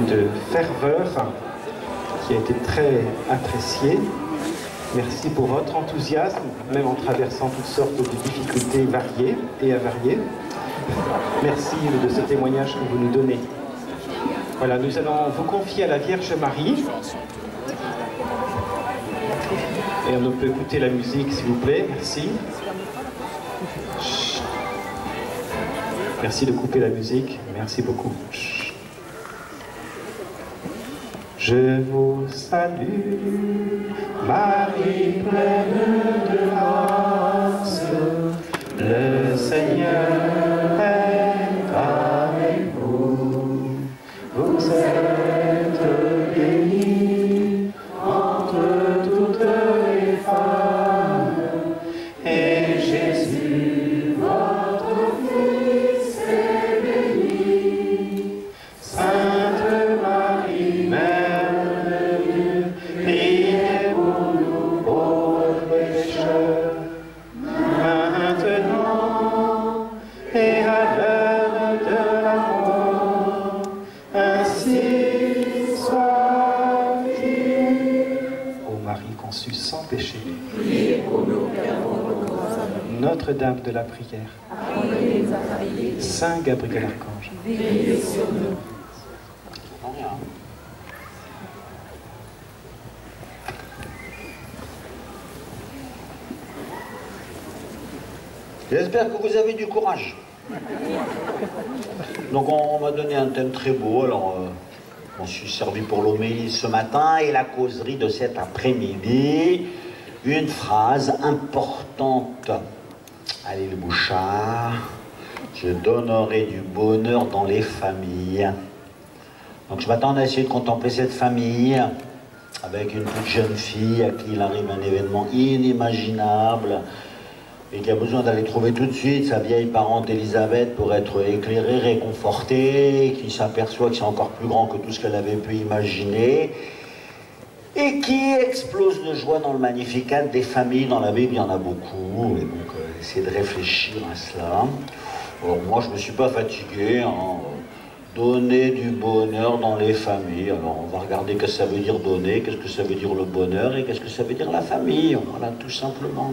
de ferveur qui a été très apprécié. Merci pour votre enthousiasme, même en traversant toutes sortes de difficultés variées et avariées. Merci de ce témoignage que vous nous donnez. Voilà, nous allons vous confier à la Vierge Marie. Et on peut écouter la musique, s'il vous plaît. Merci. Chut. Merci de couper la musique. Merci beaucoup. Chut. Je vous salue, Marie pleine de grâce, le Seigneur est avec vous. Vous êtes bénie entre toutes les femmes, et Jésus, votre Fils, est béni. Sainte Marie, Mère de Dieu, priez pour nous pauvres pécheurs, maintenant et à l'heure de la mort. Ainsi soit-il. Ô Marie conçue sans péché, Priez pour nous qui avons recours à vous. Notre-Dame de la prière, Apprenez les affamés. Saint Gabriel Archange, Veillez sur nous. J'espère que vous avez du courage. Donc on m'a donné un thème très beau, alors on suis servi pour l'homélie ce matin et la causerie de cet après-midi. Une phrase importante. Allez le Bouchard, je donnerai du bonheur dans les familles. Donc je m'attends à essayer de contempler cette famille avec une toute jeune fille à qui il arrive un événement inimaginable et qui a besoin d'aller trouver tout de suite sa vieille parente Elisabeth pour être éclairée, réconfortée, qui s'aperçoit que c'est encore plus grand que tout ce qu'elle avait pu imaginer, et qui explose de joie dans le Magnificat. Des familles dans la Bible, il y en a beaucoup, et donc essayer de réfléchir à cela. Alors moi, je ne me suis pas fatigué, hein. Donner du bonheur dans les familles. Alors on va regarder ce que ça veut dire donner, qu'est-ce que ça veut dire le bonheur, et qu'est-ce que ça veut dire la famille. Voilà, tout simplement.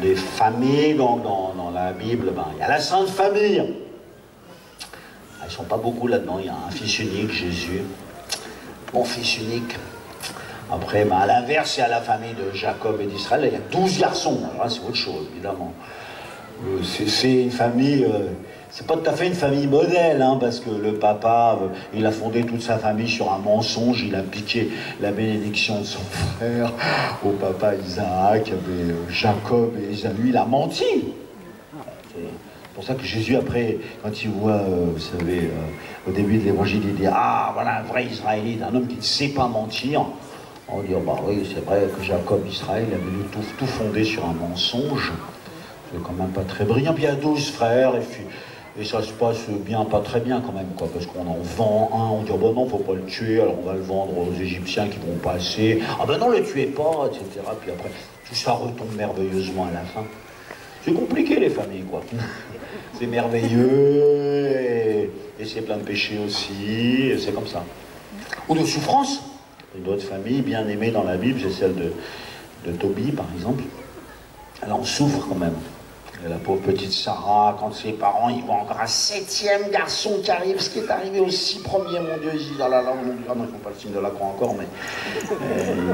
Des familles, donc dans la Bible, ben, il y a la Sainte Famille. Ils ne sont pas beaucoup là-dedans, il y a un fils unique, Jésus, mon fils unique. Après, ben, à l'inverse, il y a la famille de Jacob et d'Israël, il y a 12 garçons, alors là c'est autre chose, évidemment. C'est une famille, c'est pas tout à fait une famille modèle, hein, parce que le papa, il a fondé toute sa famille sur un mensonge, il a piqué la bénédiction de son frère au papa Isaac, avait Jacob et Ésaü, il a menti. C'est pour ça que Jésus, après, quand il voit, vous savez, au début de l'évangile, il dit « Ah, voilà un vrai Israélite, un homme qui ne sait pas mentir ». On dit « Bah oui, c'est vrai que Jacob, Israël, avait tout fondé sur un mensonge. » C'est quand même pas très brillant. Puis il y a 12 frères, et ça se passe bien, pas très bien quand même, quoi, parce qu'on en vend un, on dit oh ben non, faut pas le tuer, alors on va le vendre aux Égyptiens qui vont passer, ah ben non, le tuez pas, etc. Puis après, tout ça retombe merveilleusement à la fin. C'est compliqué les familles, quoi. C'est merveilleux, et c'est plein de péchés aussi, et c'est comme ça. Ou de souffrance. Une autre famille bien aimée dans la Bible, c'est celle de Tobie, par exemple. Alors on souffre quand même. Et la pauvre petite Sarah, quand ses parents, ils voient encore un 7e garçon qui arrive, ce qui est arrivé aux 6 premiers, mon Dieu, ils disent, ah là là, mon Dieu, ah non, ils font pas le signe de la croix encore, mais ils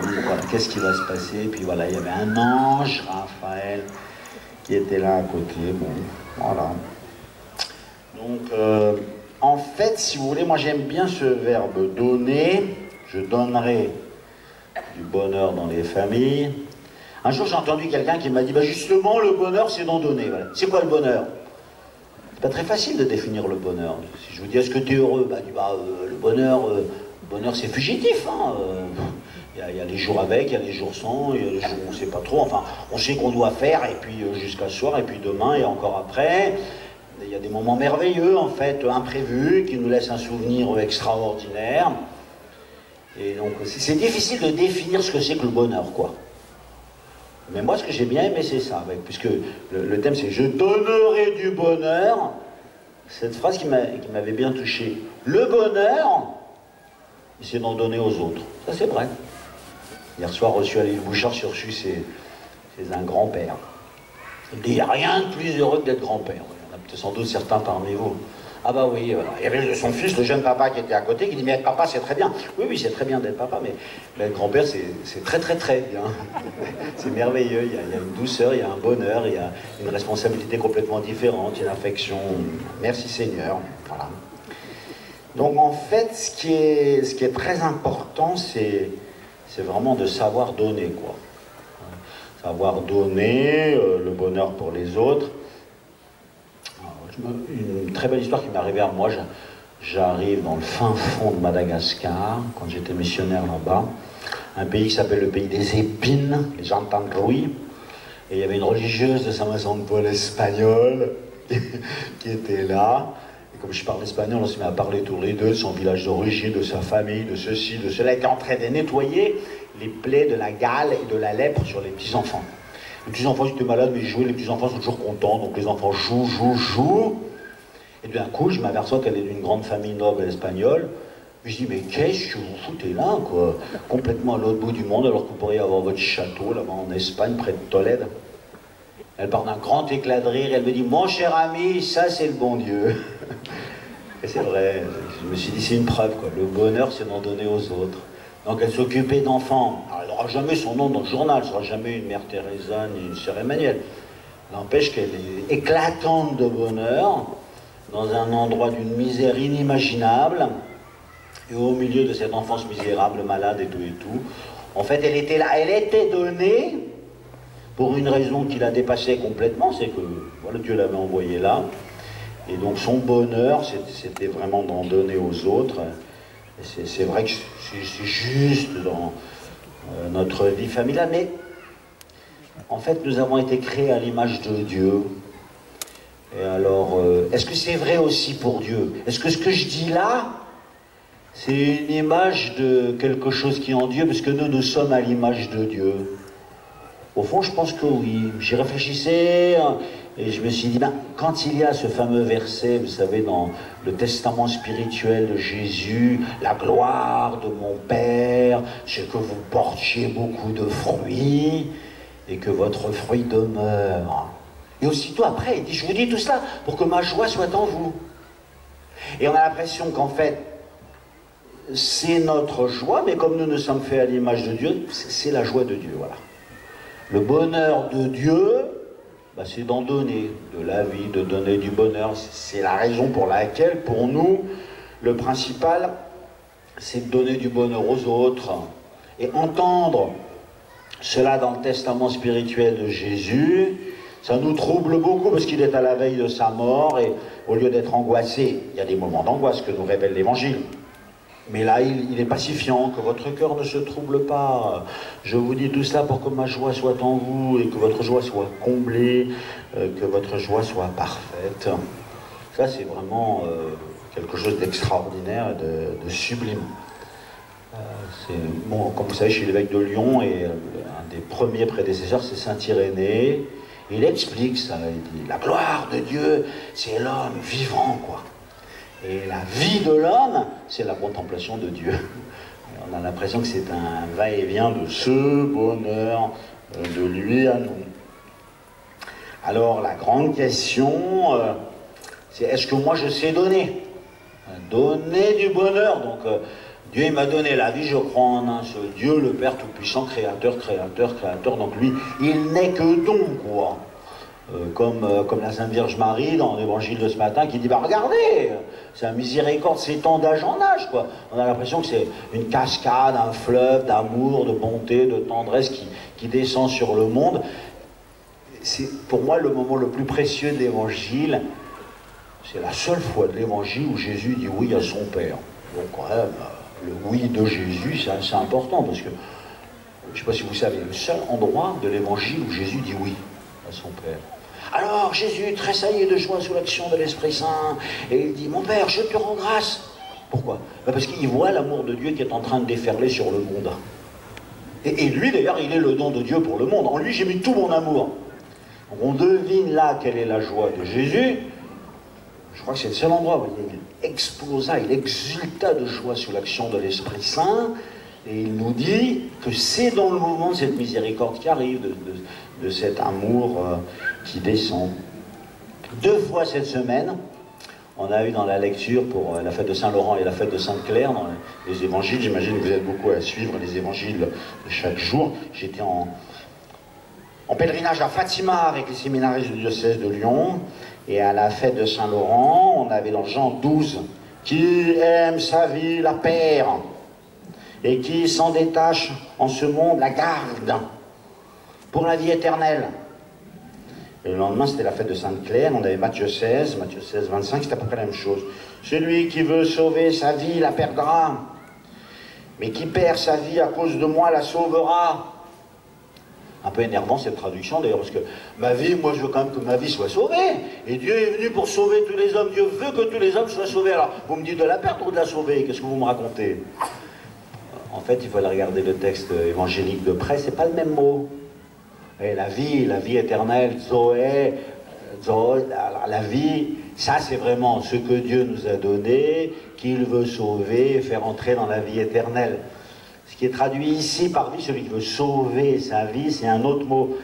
disent, voilà, qu'est-ce qui va se passer? Et puis voilà, il y avait un ange, Raphaël, qui était là à côté, bon, voilà. Donc, en fait, si vous voulez, moi j'aime bien ce verbe donner, je donnerai du bonheur dans les familles. Un jour, j'ai entendu quelqu'un qui m'a dit bah justement, le bonheur, c'est d'en donner. Voilà. C'est quoi le bonheur? C'est pas très facile de définir le bonheur. Si je vous dis est-ce que tu es heureux, le bonheur, c'est fugitif. Hein. Il y a les jours avec, il y a les jours sans, il y a les jours où on ne sait pas trop. Enfin, on sait qu'on doit faire, et puis jusqu'à ce soir, et puis demain, et encore après. Il y a des moments merveilleux, en fait, imprévus, qui nous laissent un souvenir extraordinaire. Et donc, c'est difficile de définir ce que c'est que le bonheur, quoi. Mais moi, ce que j'ai bien aimé, c'est ça, puisque le thème, c'est « Je donnerai du bonheur cette phrase qui m'avait bien touché. Le bonheur, c'est d'en donner aux autres. Ça, c'est vrai. Hier soir, reçu à l'île Bouchard, j'ai reçu chez un grand-père. Il dit, il n'y a rien de plus heureux que d'être grand-père. Il y en a peut-être sans doute certains parmi vous. Ah bah oui, voilà. Il y avait son fils, le jeune papa qui était à côté, qui dit, mais être papa, c'est très bien. Oui, oui, c'est très bien d'être papa, mais être grand-père, c'est très, très, très bien. C'est merveilleux, il y a une douceur, il y a un bonheur, il y a une responsabilité complètement différente, une affection. Merci Seigneur, voilà. Donc en fait, ce qui est très important, c'est vraiment de savoir donner, quoi. Savoir donner le bonheur pour les autres. Une très belle histoire qui m'est arrivée à moi. J'arrive dans le fin fond de Madagascar, quand j'étais missionnaire là-bas, un pays qui s'appelle le pays des épines, les gens Rouy. Et il y avait une religieuse de Saint-Vincent de Paul espagnole qui était là. Et comme je parle espagnol, on se met à parler tous les deux de son village d'origine, de sa famille, de ceci, de cela. Elle était en train de nettoyer les plaies de la gale et de la lèpre sur les petits-enfants. Les petits-enfants étaient malades, mais ils jouaient, les petits-enfants sont toujours contents, donc les enfants jouent. Et d'un coup, je m'aperçois qu'elle est d'une grande famille noble espagnole. Je dis, mais qu'est-ce que vous foutez là, quoi? Complètement à l'autre bout du monde, alors que vous pourriez avoir votre château là-bas en Espagne, près de Tolède. Elle part d'un grand éclat de rire, elle me dit, mon cher ami, ça c'est le bon Dieu. Et c'est vrai, je me suis dit, c'est une preuve, quoi. Le bonheur, c'est d'en donner aux autres. Donc elle s'occupait d'enfants. Elle n'aura jamais son nom dans le journal, elle ne sera jamais une mère Teresa ni une sœur Emmanuel. N'empêche qu'elle est éclatante de bonheur, dans un endroit d'une misère inimaginable, et au milieu de cette enfance misérable, malade et tout. En fait, elle était là, elle était donnée pour une raison qui la dépassait complètement, c'est que voilà, Dieu l'avait envoyée là. Et donc son bonheur, c'était vraiment d'en donner aux autres. C'est vrai que c'est juste dans notre vie familiale, mais en fait nous avons été créés à l'image de Dieu. Et alors, est-ce que c'est vrai aussi pour Dieu? Est-ce que ce que je dis là, c'est une image de quelque chose qui est en Dieu, parce que nous sommes à l'image de Dieu? Au fond, je pense que oui. J'y réfléchissais, et je me suis dit, ben, quand il y a ce fameux verset, vous savez, dans le testament spirituel de Jésus, la gloire de mon Père, c'est que vous portiez beaucoup de fruits, et que votre fruit demeure. Et aussitôt après, il dit, je vous dis tout cela pour que ma joie soit en vous. Et on a l'impression qu'en fait, c'est notre joie, mais comme nous sommes faits à l'image de Dieu, c'est la joie de Dieu, voilà. Le bonheur de Dieu, bah, c'est d'en donner de la vie, de donner du bonheur. C'est la raison pour laquelle, pour nous, le principal, c'est de donner du bonheur aux autres. Et entendre cela dans le testament spirituel de Jésus, ça nous trouble beaucoup parce qu'il est à la veille de sa mort et au lieu d'être angoissé, il y a des moments d'angoisse que nous révèle l'Évangile. Mais là, il est pacifiant, que votre cœur ne se trouble pas. Je vous dis tout cela pour que ma joie soit en vous et que votre joie soit comblée, que votre joie soit parfaite. Ça, c'est vraiment quelque chose d'extraordinaire, de sublime. Bon, comme vous savez, je suis l'évêque de Lyon et un des premiers prédécesseurs, c'est Saint Irénée. Il explique ça, il dit, la gloire de Dieu, c'est l'homme vivant, quoi. Et la vie de l'homme, c'est la contemplation de Dieu. On a l'impression que c'est un va-et-vient de ce bonheur de lui à nous. Alors la grande question, c'est est-ce que moi je sais donner? Donner du bonheur. Donc Dieu il m'a donné la vie, je crois en un seul Dieu, le Père Tout-Puissant, Créateur. Donc lui, il n'est que don, quoi. Comme la Sainte Vierge Marie dans l'évangile de ce matin qui dit, bah regardez, c'est un miséricorde, c'est tant d'âge en âge, quoi. On a l'impression que c'est une cascade, un fleuve d'amour, de bonté, de tendresse qui descend sur le monde. C'est pour moi le moment le plus précieux de l'évangile. C'est la seule fois de l'évangile où Jésus dit oui à son Père. Donc quand même, le oui de Jésus, c'est assez important parce que, je ne sais pas si vous savez, le seul endroit de l'évangile où Jésus dit oui à son Père. Alors Jésus tressaillait de joie sous l'action de l'Esprit Saint et il dit, mon Père, je te rends grâce. Pourquoi? Parce qu'il voit l'amour de Dieu qui est en train de déferler sur le monde. Et lui d'ailleurs, il est le don de Dieu pour le monde. En lui, j'ai mis tout mon amour. Donc, on devine là quelle est la joie de Jésus. Je crois que c'est le seul endroit où il explosa, il exulta de joie sous l'action de l'Esprit Saint, et il nous dit que c'est dans le mouvement de cette miséricorde qui arrive, de cet amour qui descend. 2 fois cette semaine, on a eu dans la lecture pour la fête de Saint-Laurent et la fête de Sainte-Claire, dans les évangiles, j'imagine que vous êtes beaucoup à suivre les évangiles de chaque jour. J'étais en pèlerinage à Fatima avec les séminaristes du diocèse de Lyon, et à la fête de Saint-Laurent, on avait dans Jean 12, qui aime sa vie, la perd, et qui s'en détache en ce monde, la garde, pour la vie éternelle. Et le lendemain, c'était la fête de Sainte-Claire, on avait Matthieu 16, 25, c'était à peu près la même chose. Celui qui veut sauver sa vie la perdra, mais qui perd sa vie à cause de moi la sauvera. Un peu énervant cette traduction d'ailleurs, parce que ma vie, moi je veux quand même que ma vie soit sauvée. Et Dieu est venu pour sauver tous les hommes, Dieu veut que tous les hommes soient sauvés. Alors, vous me dites de la perdre ou de la sauver? Qu'est-ce que vous me racontez? En fait, il faut aller regarder le texte évangélique de près, c'est pas le même mot. Et la vie éternelle, Zoé, la vie, ça c'est vraiment ce que Dieu nous a donné, qu'il veut sauver, faire entrer dans la vie éternelle. Ce qui est traduit ici par vie, celui qui veut sauver sa vie, c'est un autre mot.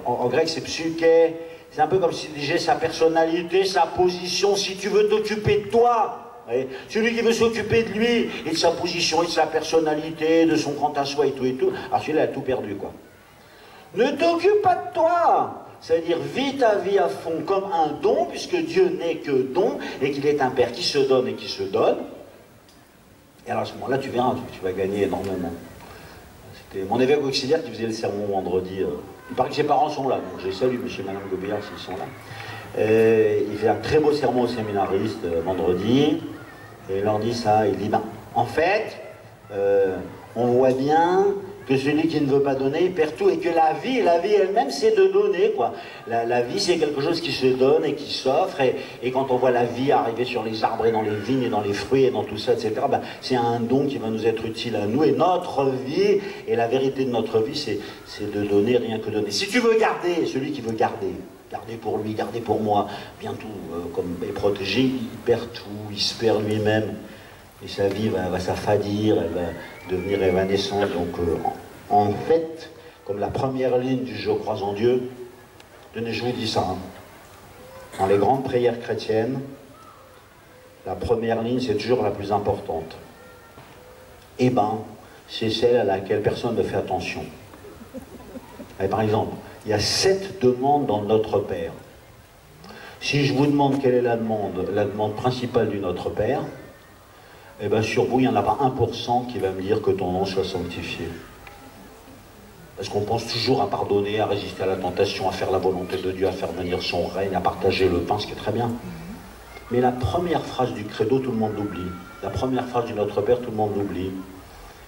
En grec c'est psyché, c'est un peu comme si disait sa personnalité, sa position, si tu veux t'occuper de toi. Ouais. Celui qui veut s'occuper de lui, et de sa position, et de sa personnalité, de son grand à soi et tout, alors celui-là a tout perdu quoi. Ne t'occupe pas de toi, c'est-à-dire vis ta vie à fond comme un don, puisque Dieu n'est que don, et qu'il est un Père qui se donne et qui se donne. Et alors à ce moment-là, tu verras, tu vas gagner énormément. C'était mon évêque auxiliaire qui faisait le sermon vendredi. Il paraît que ses parents sont là, donc je les salue, monsieur et madame Gobillard, s'ils sont là. Il fait un très beau sermon aux séminaristes vendredi, et il leur dit ça, il dit, ben, en fait, on voit bien que celui qui ne veut pas donner, il perd tout, et que la vie elle-même, c'est de donner, quoi. La vie, c'est quelque chose qui se donne et qui s'offre, et quand on voit la vie arriver sur les arbres et dans les vignes et dans les fruits et dans tout ça, etc., ben, c'est un don qui va nous être utile à nous, et notre vie, et la vérité de notre vie, c'est de donner, rien que donner. Si tu veux garder, celui qui veut garder pour lui, garder pour moi, bien tout, comme est protégé, il perd tout, il se perd lui-même, et sa vie va s'affadir, elle va devenir évanescente. Donc en fait, comme la première ligne du « Je crois en Dieu », je vous dis ça, hein, dans les grandes prières chrétiennes, la première ligne c'est toujours la plus importante. Eh ben, c'est celle à laquelle personne ne fait attention. Et par exemple, il y a 7 demandes dans Notre Père. Si je vous demande quelle est la demande principale du Notre Père, eh bien sur vous, il n'y en a pas 1% qui va me dire que ton nom soit sanctifié. Parce qu'on pense toujours à pardonner, à résister à la tentation, à faire la volonté de Dieu, à faire venir son règne, à partager le pain, ce qui est très bien. Mais la première phrase du credo, tout le monde l'oublie. La première phrase du Notre Père, tout le monde l'oublie.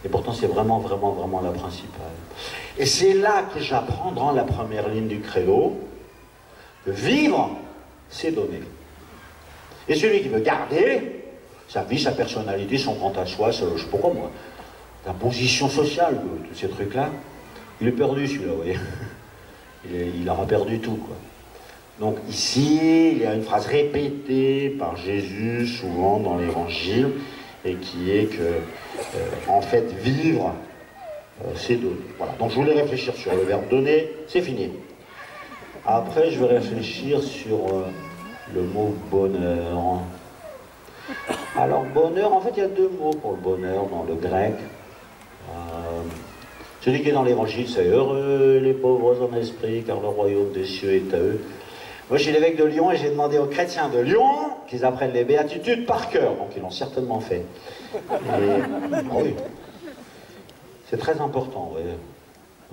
Et pourtant, c'est vraiment, vraiment, vraiment la principale. Et c'est là que j'apprends dans la première ligne du credo que vivre, c'est donner. Et celui qui veut garder sa vie, sa personnalité, son grand à soi, je sais pas quoi moi, la position sociale, tous ces trucs-là, il est perdu celui-là, vous voyez. Il aura perdu tout, quoi. Donc ici, il y a une phrase répétée par Jésus, souvent dans l'Évangile, et qui est que, en fait, vivre, c'est donner. Voilà. Donc je voulais réfléchir sur le verbe donner, c'est fini. Après, je vais réfléchir sur le mot bonheur. Alors, bonheur, en fait, il y a 2 mots pour le bonheur dans le grec. Celui qui est dans l'Évangile, c'est « Heureux les pauvres en esprit, car le royaume des cieux est à eux ». Moi, je suis l'évêque de Lyon et j'ai demandé aux chrétiens de Lyon qu'ils apprennent les béatitudes par cœur. Donc, ils l'ont certainement fait. Oui. C'est très important, oui.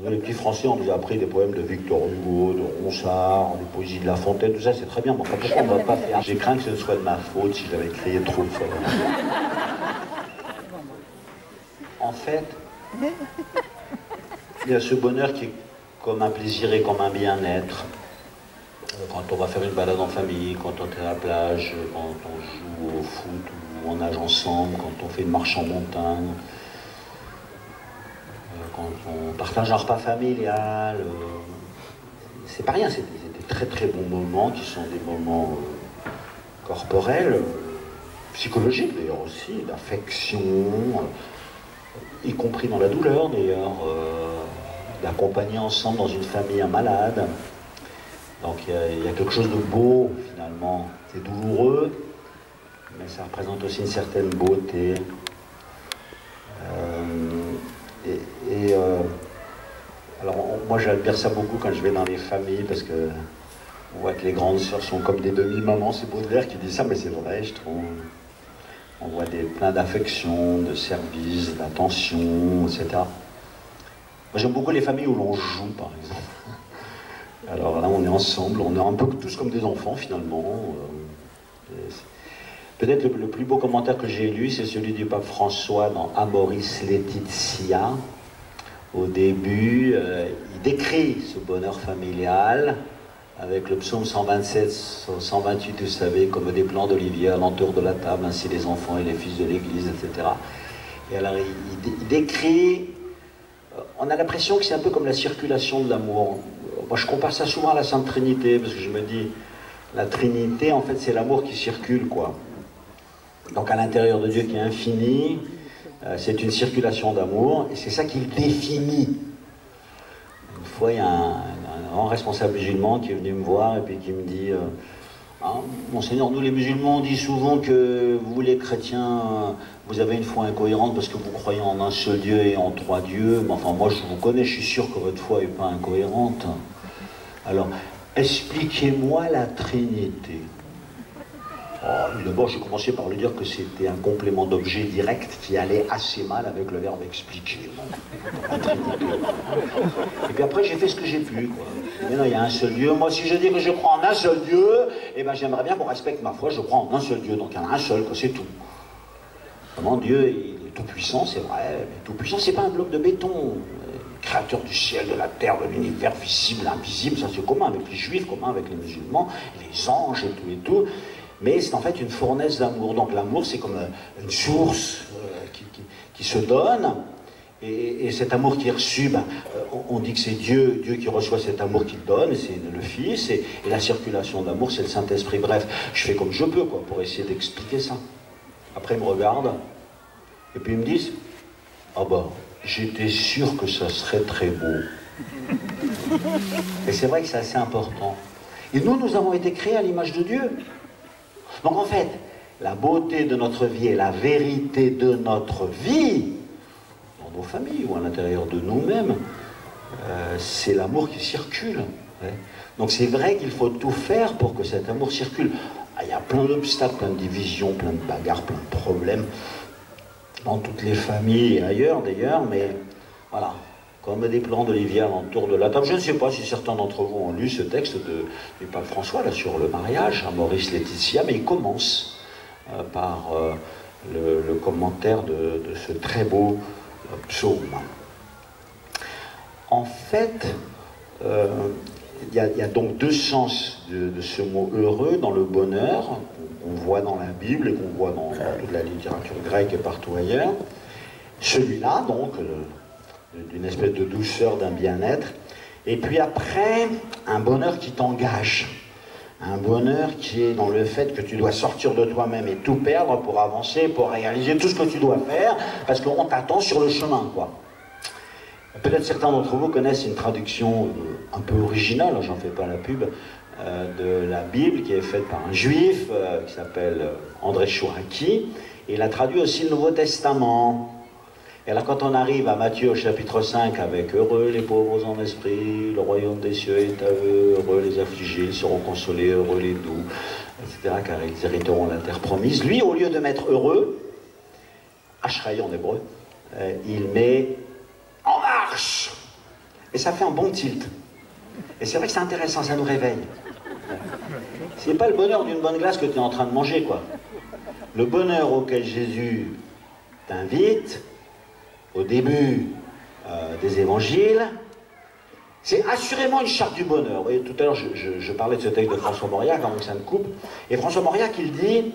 Les petits Français, on nous a appris des poèmes de Victor Hugo, de Ronsard, des poésies de La Fontaine, tout ça, c'est très bien. Mais pourquoi on ne va pas faire? J'ai craint que ce soit de ma faute si j'avais crié trop fort. En fait, il y a ce bonheur qui est comme un plaisir et comme un bien-être. Quand on va faire une balade en famille, quand on est à la plage, quand on joue au foot ou on nage ensemble, quand on fait une marche en montagne, quand on partage un repas familial, c'est pas rien, c'est des très très bons moments qui sont des moments corporelle, psychologique d'ailleurs aussi, d'affection, y compris dans la douleur d'ailleurs, d'accompagner ensemble dans une famille un malade. Donc il y a quelque chose de beau finalement, c'est douloureux, mais ça représente aussi une certaine beauté. Alors moi j'admire ça beaucoup quand je vais dans les familles, parce que on voit que les grandes sœurs sont comme des demi-mamans, c'est Baudelaire qui dit ça, mais c'est vrai, je trouve. On voit plein d'affection, de service, d'attention, etc. Moi j'aime beaucoup les familles où l'on joue, par exemple. Alors là on est ensemble, on est un peu tous comme des enfants finalement. Peut-être le plus beau commentaire que j'ai lu, c'est celui du pape François dans Amoris Laetitia. Au début, il décrit ce bonheur familial avec le psaume 127, 128, vous savez, comme des plants d'olivier à l'entour de la table, ainsi les enfants et les fils de l'Église, etc. Et alors il décrit, on a l'impression que c'est un peu comme la circulation de l'amour. Moi je compare ça souvent à la Sainte Trinité, parce que je me dis, la Trinité en fait c'est l'amour qui circule, quoi. Donc à l'intérieur de Dieu qui est infini, c'est une circulation d'amour, et c'est ça qu'il définit. Une fois, il y a un grand responsable musulman qui est venu me voir et puis qui me dit Monseigneur, nous les musulmans, on dit souvent que vous les chrétiens, vous avez une foi incohérente parce que vous croyez en un seul Dieu et en trois dieux. Mais enfin, moi je vous connais, je suis sûr que votre foi n'est pas incohérente. Alors, expliquez-moi la Trinité. D'abord, j'ai commencé par lui dire que c'était un complément d'objet direct qui allait assez mal avec le verbe expliquer. Et puis après, j'ai fait ce que j'ai pu, quoi. Mais non, il y a un seul Dieu. Moi, si je dis que je crois en un seul Dieu, eh ben, j'aimerais bien qu'on respecte ma foi. Je crois en un seul Dieu, donc il y en a un seul, c'est tout. Vraiment, Dieu, il est tout puissant, c'est vrai. Mais tout puissant, c'est pas un bloc de béton. Créateur du ciel, de la terre, de l'univers, visible, invisible, ça c'est commun avec les juifs, commun avec les musulmans, les anges et tout. Mais c'est en fait une fournaise d'amour. Donc l'amour, c'est comme une source qui se donne. Et cet amour qui est reçu, on dit que c'est Dieu qui reçoit cet amour qu'il donne, c'est le Fils. Et la circulation d'amour, c'est le Saint-Esprit. Bref, je fais comme je peux, quoi, pour essayer d'expliquer ça. Après, ils me regardent. Et puis ils me disent, ah bah, j'étais sûr que ça serait très beau. Et c'est vrai que c'est assez important. Et nous avons été créés à l'image de Dieu. Donc en fait, la beauté de notre vie et la vérité de notre vie, dans nos familles ou à l'intérieur de nous-mêmes, c'est l'amour qui circule. Ouais. Donc c'est vrai qu'il faut tout faire pour que cet amour circule. Il y a plein d'obstacles, plein de divisions, plein de bagarres, plein de problèmes, dans toutes les familles et ailleurs d'ailleurs, mais voilà. Comme des plants d'olivier alentour de la table. Je ne sais pas si certains d'entre vous ont lu ce texte du pape François là, sur le mariage, Amoris Laetitia, mais il commence par le commentaire de ce très beau psaume. En fait, il y a donc deux sens de ce mot heureux dans le bonheur, qu'on voit dans la Bible et qu'on voit dans toute la littérature grecque et partout ailleurs. Celui-là, donc, d'une espèce de douceur, d'un bien-être, et puis après, un bonheur qui t'engage, un bonheur qui est dans le fait que tu dois sortir de toi-même et tout perdre pour avancer, pour réaliser tout ce que tu dois faire, parce qu'on t'attend sur le chemin, quoi. Peut-être certains d'entre vous connaissent une traduction un peu originale, j'en fais pas la pub, de la Bible qui est faite par un juif qui s'appelle André Chouraki, et il a traduit aussi le Nouveau Testament. Et là, quand on arrive à Matthieu au chapitre 5 avec « Heureux les pauvres en esprit, le royaume des cieux est à eux, heureux les affligés, ils seront consolés, heureux les doux, etc. car ils hériteront la terre promise », lui, au lieu de mettre « heureux », « ashraï » en hébreu, il met « en marche ». Et ça fait un bon tilt. Et c'est vrai que c'est intéressant, ça nous réveille. C'est pas le bonheur d'une bonne glace que tu es en train de manger, quoi. Le bonheur auquel Jésus t'invite, au début des évangiles, c'est assurément une charte du bonheur. Vous voyez, tout à l'heure, je parlais de ce texte de François Mauriac, avant que ça me coupe, et François Mauriac, il dit,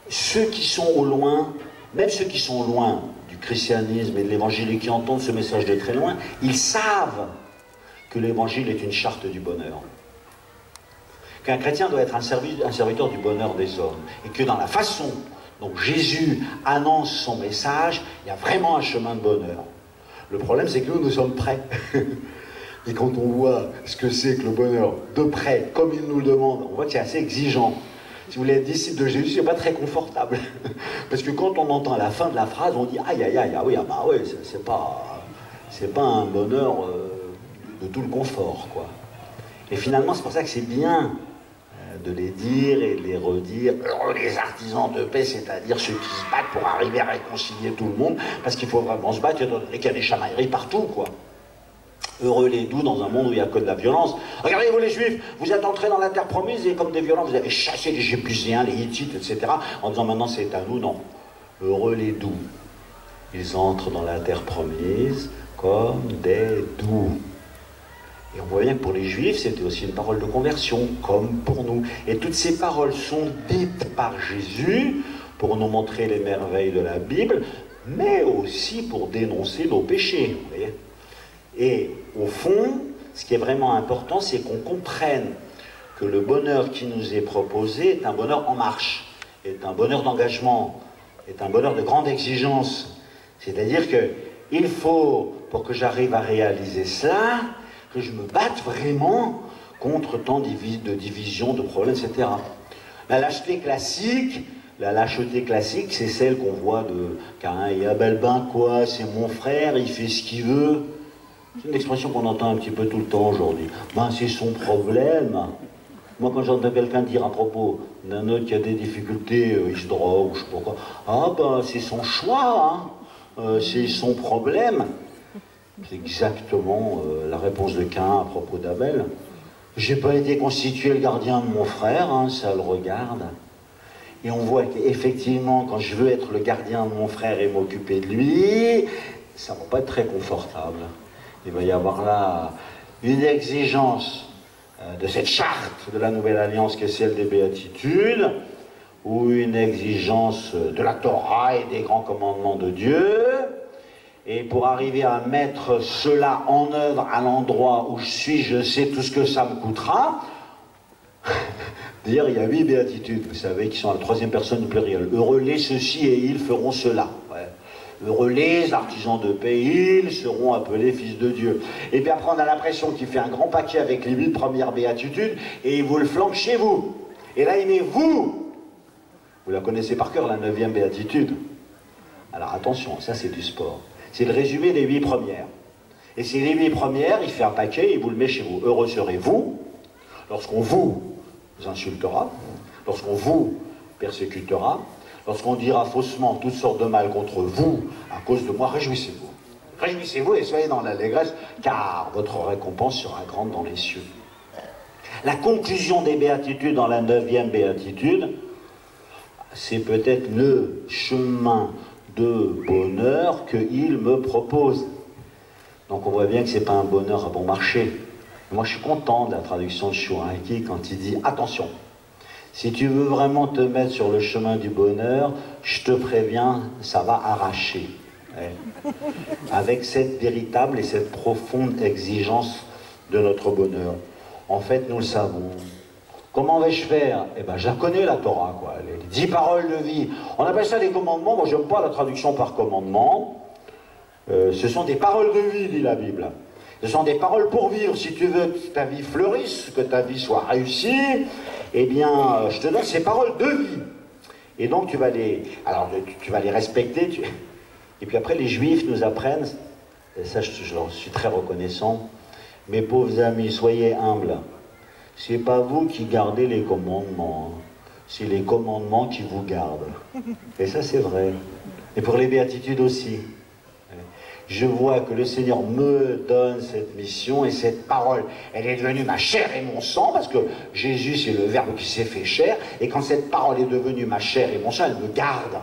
ceux qui sont au loin, même ceux qui sont loin du christianisme et de l'évangile et qui entendent ce message de très loin, ils savent que l'évangile est une charte du bonheur. qu'un chrétien doit être un serviteur du bonheur des hommes, et que dans la façon dont Jésus annonce son message, il y a vraiment un chemin de bonheur. Le problème, c'est que nous sommes prêts. Et quand on voit ce que c'est que le bonheur de près, comme il nous le demande, on voit que c'est assez exigeant. Si vous voulez être disciple de Jésus, c'est pas très confortable. Parce que quand on entend à la fin de la phrase, on dit aïe aïe aïe, ah oui, ah bah oui, c'est pas un bonheur de tout le confort, quoi. Et finalement, c'est pour ça que c'est bien de les dire et de les redire. Heureux les artisans de paix, c'est-à-dire ceux qui se battent pour arriver à réconcilier tout le monde, parce qu'il faut vraiment se battre, et qu'il y a des chamailleries partout, quoi. Heureux les doux dans un monde où il n'y a que de la violence. Regardez-vous les Juifs, vous êtes entrés dans la terre promise et comme des violents, vous avez chassé les Jébuséens, les Hittites, etc. en disant maintenant c'est à nous, non. Heureux les doux. Ils entrent dans la terre promise comme des doux. Et on voit bien que pour les Juifs, c'était aussi une parole de conversion, comme pour nous. Et toutes ces paroles sont dites par Jésus pour nous montrer les merveilles de la Bible, mais aussi pour dénoncer nos péchés. Vous voyez ? Et au fond, ce qui est vraiment important, c'est qu'on comprenne que le bonheur qui nous est proposé est un bonheur en marche, est un bonheur d'engagement, est un bonheur de grande exigence. C'est-à-dire qu'il faut, pour que j'arrive à réaliser cela, que je me batte vraiment contre tant de divisions, de problèmes, etc. La lâcheté classique, c'est celle qu'on voit de Caïn et Abel, ben quoi, c'est mon frère, il fait ce qu'il veut. C'est une expression qu'on entend un petit peu tout le temps aujourd'hui. Ben, c'est son problème. Moi, quand j'entends quelqu'un dire à propos d'un autre qui a des difficultés, il se drogue, ou je sais pas quoi, ah ben, c'est son choix, hein. C'est son problème. C'est exactement la réponse de Caïn à propos d'Abel. J'ai pas été constitué le gardien de mon frère, hein, ça le regarde. Et on voit qu'effectivement, quand je veux être le gardien de mon frère et m'occuper de lui, ça va pas être très confortable. Il va y avoir là une exigence de cette charte de la Nouvelle Alliance qui est celle des béatitudes, ou une exigence de la Torah et des grands commandements de Dieu. Et pour arriver à mettre cela en œuvre à l'endroit où je suis, je sais tout ce que ça me coûtera. Dire, il y a 8 béatitudes, vous savez, qui sont à la troisième personne du pluriel. Heureux les ceux-ci et ils feront cela. Ouais. Heureux les artisans de paix, ils seront appelés fils de Dieu. Et puis après, on a l'impression qu'il fait un grand paquet avec les 8 premières béatitudes et il vous le flanque chez vous. Et là, il met vous. Vous la connaissez par cœur, la 9e béatitude. Alors attention, ça c'est du sport. C'est le résumé des 8 premières. Et c'est les 8 premières, il fait un paquet et il vous le met chez vous. Heureux serez-vous lorsqu'on vous insultera, lorsqu'on vous persécutera, lorsqu'on dira faussement toutes sortes de mal contre vous à cause de moi, réjouissez-vous. Réjouissez-vous et soyez dans l'allégresse, car votre récompense sera grande dans les cieux. La conclusion des béatitudes dans la 9e béatitude, c'est peut-être le chemin de bonheur qu'il me propose. Donc on voit bien que ce n'est pas un bonheur à bon marché. Moi je suis content de la traduction de Chouraki quand il dit « Attention, si tu veux vraiment te mettre sur le chemin du bonheur, je te préviens, ça va arracher. » Ouais. Avec cette véritable et cette profonde exigence de notre bonheur. En fait, nous le savons. Comment vais-je faire? Eh bien, je la connais, la Torah, quoi. Les 10 paroles de vie. On appelle ça des commandements. Moi, j'aime pas la traduction par commandement. Ce sont des paroles de vie, dit la Bible. Ce sont des paroles pour vivre. Si tu veux que ta vie fleurisse, que ta vie soit réussie, eh bien, je te donne ces paroles de vie. Et donc, tu vas les respecter. Et puis après, les Juifs nous apprennent, et ça, je leur suis très reconnaissant, mes pauvres amis, soyez humbles. C'est pas vous qui gardez les commandements, c'est les commandements qui vous gardent. Et ça, c'est vrai. Et pour les béatitudes aussi. Je vois que le Seigneur me donne cette mission et cette parole. Elle est devenue ma chair et mon sang, parce que Jésus, c'est le Verbe qui s'est fait chair. Et quand cette parole est devenue ma chair et mon sang, elle me garde.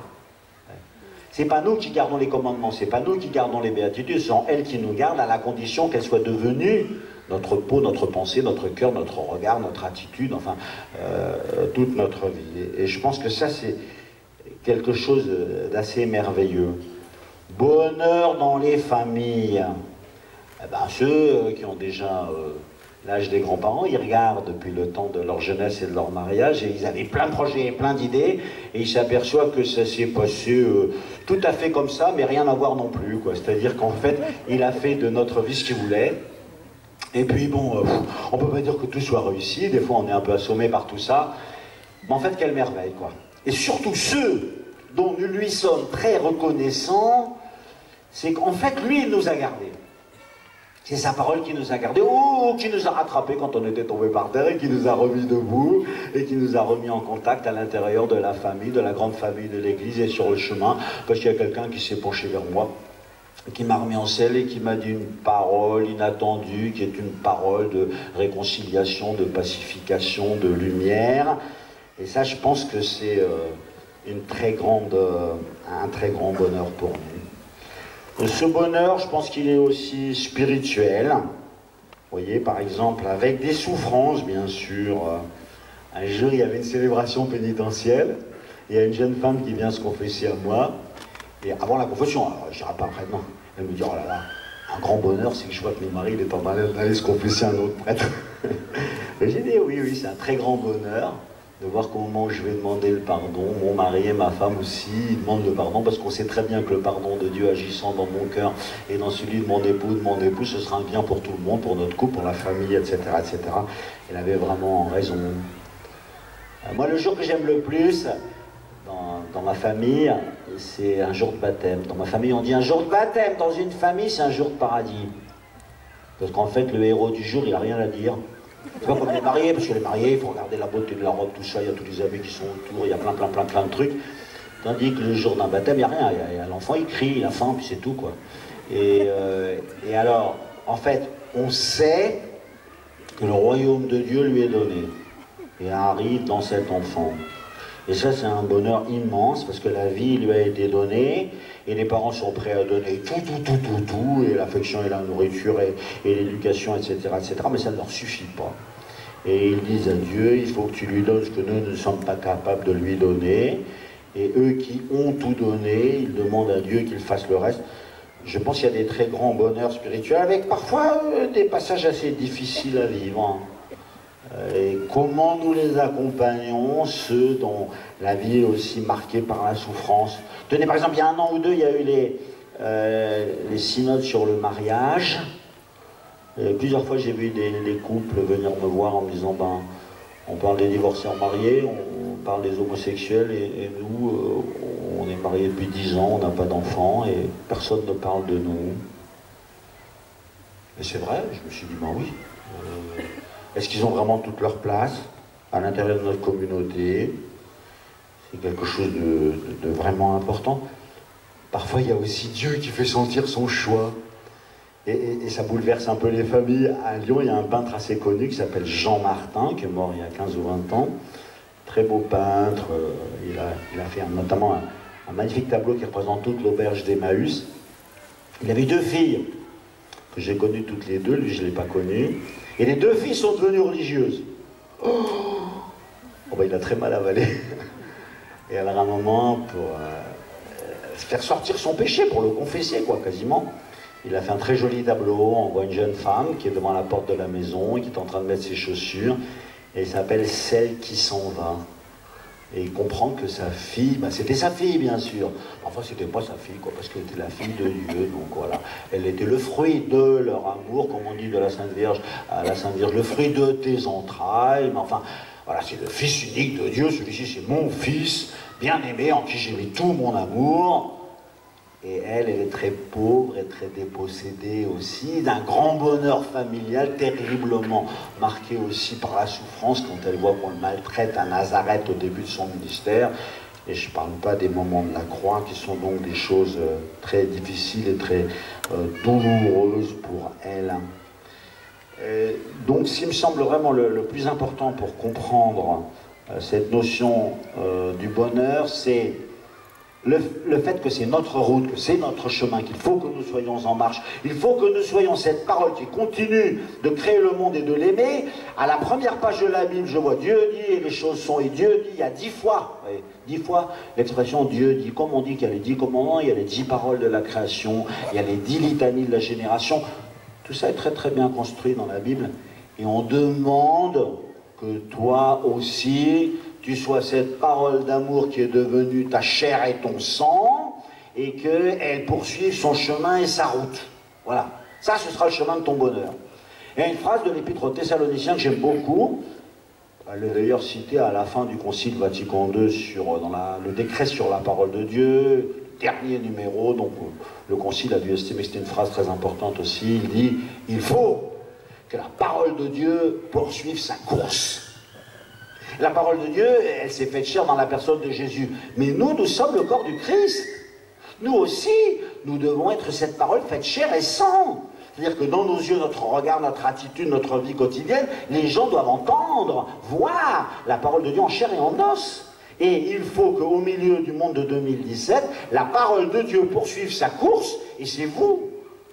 C'est pas nous qui gardons les commandements, c'est pas nous qui gardons les béatitudes, ce sont elles qui nous gardent à la condition qu'elles soient devenues notre peau, notre pensée, notre cœur, notre regard, notre attitude, enfin, toute notre vie. Et je pense que ça, c'est quelque chose d'assez merveilleux. Bonheur dans les familles. Eh ben, ceux qui ont déjà l'âge des grands-parents, ils regardent depuis le temps de leur jeunesse et de leur mariage, et ils avaient plein de projets et plein d'idées, et ils s'aperçoivent que ça s'est passé tout à fait comme ça, mais rien à voir non plus, quoi. C'est-à-dire qu'en fait, il a fait de notre vie ce qu'il voulait. Et puis bon, on peut pas dire que tout soit réussi, des fois on est un peu assommé par tout ça, mais en fait quelle merveille, quoi. Et surtout ceux dont nous lui sommes très reconnaissants, c'est qu'en fait lui il nous a gardés. C'est sa parole qui nous a gardés, ou qui nous a rattrapés quand on était tombé par terre, et qui nous a remis debout, et qui nous a remis en contact à l'intérieur de la famille, de la grande famille de l'Église, et sur le chemin, parce qu'il y a quelqu'un qui s'est penché vers moi, qui m'a remis en selle et qui m'a dit une parole inattendue, qui est une parole de réconciliation, de pacification, de lumière. Et ça, je pense que c'est un très grand bonheur pour nous. Ce bonheur, je pense qu'il est aussi spirituel. Vous voyez, par exemple, avec des souffrances, bien sûr. Un jour, il y avait une célébration pénitentielle. Il y a une jeune femme qui vient se confesser à moi. Et avant la confession, je dirais pas après, non. Elle me dit, oh là là, un grand bonheur, c'est que je vois que mon mari, il est en train d'aller se confesser à un autre prêtre. Et j'ai dit, oui, c'est un très grand bonheur de voir qu'au moment où je vais demander le pardon, mon mari et ma femme aussi, ils demandent le pardon, parce qu'on sait très bien que le pardon de Dieu agissant dans mon cœur et dans celui de mon époux, ce sera un bien pour tout le monde, pour notre couple, pour la famille, etc., etc. Elle avait vraiment raison. Moi, le jour que j'aime le plus, dans ma famille, c'est un jour de baptême. Dans ma famille, on dit un jour de baptême. Dans une famille, c'est un jour de paradis. Parce qu'en fait, le héros du jour, il n'a rien à dire. C'est pas comme les mariés, parce que les mariés, il faut regarder la beauté de la robe, tout ça, il y a tous les amis qui sont autour, il y a plein de trucs. Tandis que le jour d'un baptême, il n'y a rien. Il y a l'enfant, il crie, il a faim, puis c'est tout, quoi. Et alors, en fait, on sait que le royaume de Dieu lui est donné. Et arrive dans cet enfant. Et ça, c'est un bonheur immense, parce que la vie lui a été donnée, et les parents sont prêts à donner tout, et l'affection et la nourriture, et l'éducation, etc., etc., mais ça ne leur suffit pas. Et ils disent à Dieu, il faut que tu lui donnes ce que nous ne sommes pas capables de lui donner, et eux qui ont tout donné, ils demandent à Dieu qu'il fasse le reste. Je pense qu'il y a des très grands bonheurs spirituels, avec parfois des passages assez difficiles à vivre. Et comment nous les accompagnons, ceux dont la vie est aussi marquée par la souffrance. Tenez, par exemple, il y a 1 an ou 2, il y a eu les synodes sur le mariage. Et plusieurs fois, j'ai vu des couples venir me voir en me disant, on parle des divorcés en mariés, on parle des homosexuels, et nous, on est mariés depuis 10 ans, on n'a pas d'enfants, et personne ne parle de nous. Et c'est vrai, je me suis dit, oui. Est-ce qu'ils ont vraiment toute leur place à l'intérieur de notre communauté? C'est quelque chose de vraiment important. Parfois, il y a aussi Dieu qui fait sentir son choix. Et ça bouleverse un peu les familles. À Lyon, il y a un peintre assez connu qui s'appelle Jean Martin, qui est mort il y a 15 ou 20 ans. Très beau peintre. Il a fait notamment un magnifique tableau qui représente toute l'auberge d'Emmaüs. Il avait 2 filles, que j'ai connues toutes les deux. Lui, je ne l'ai pas connu. Et les 2 filles sont devenues religieuses. Il a très mal avalé. Et alors à un moment, pour faire sortir son péché, pour le confesser, quoi, quasiment, il a fait un très joli tableau. On voit une jeune femme qui est devant la porte de la maison et qui est en train de mettre ses chaussures. Et il s'appelle Celle qui s'en va. Et il comprend que sa fille, c'était sa fille bien sûr, enfin c'était pas sa fille quoi, parce qu'elle était la fille de Dieu, donc voilà, elle était le fruit de leur amour, comme on dit de la Sainte Vierge à la Sainte Vierge, le fruit de tes entrailles, mais enfin, voilà, c'est le Fils unique de Dieu, celui-ci c'est mon Fils, bien-aimé, en qui j'ai mis tout mon amour. Et elle est très pauvre et très dépossédée aussi, d'un grand bonheur familial terriblement marqué aussi par la souffrance quand elle voit qu'on le maltraite à Nazareth au début de son ministère. Et je ne parle pas des moments de la croix qui sont donc des choses très difficiles et très douloureuses pour elle. Donc ce qui me semble vraiment le plus important pour comprendre cette notion du bonheur, c'est le fait que c'est notre route, que c'est notre chemin, qu'il faut que nous soyons en marche, il faut que nous soyons cette parole qui continue de créer le monde et de l'aimer. À la première page de la Bible, je vois Dieu dit et les choses sont, et Dieu dit, il y a 10 fois, 10 fois l'expression Dieu dit, comme on dit qu'il y a les 10 commandements, il y a les 10 paroles de la création, il y a les 10 litanies de la génération. Tout ça est très très bien construit dans la Bible. Et on demande que toi aussi, tu sois cette parole d'amour qui est devenue ta chair et ton sang, et qu'elle poursuive son chemin et sa route. Voilà. Ça, ce sera le chemin de ton bonheur. Il y a une phrase de l'Épître aux Thessaloniciens que j'aime beaucoup. Elle est d'ailleurs citée à la fin du Concile Vatican II dans le décret sur la parole de Dieu, dernier numéro. Donc le Concile a dû estimer que c'était une phrase très importante aussi. Il dit « Il faut que la parole de Dieu poursuive sa course ». La parole de Dieu, elle s'est faite chair dans la personne de Jésus. Mais nous sommes le corps du Christ. Nous aussi, nous devons être cette parole faite chair et sang. C'est-à-dire que dans nos yeux, notre regard, notre attitude, notre vie quotidienne, les gens doivent entendre, voir la parole de Dieu en chair et en os. Et il faut qu'au milieu du monde de 2017, la parole de Dieu poursuive sa course, et c'est vous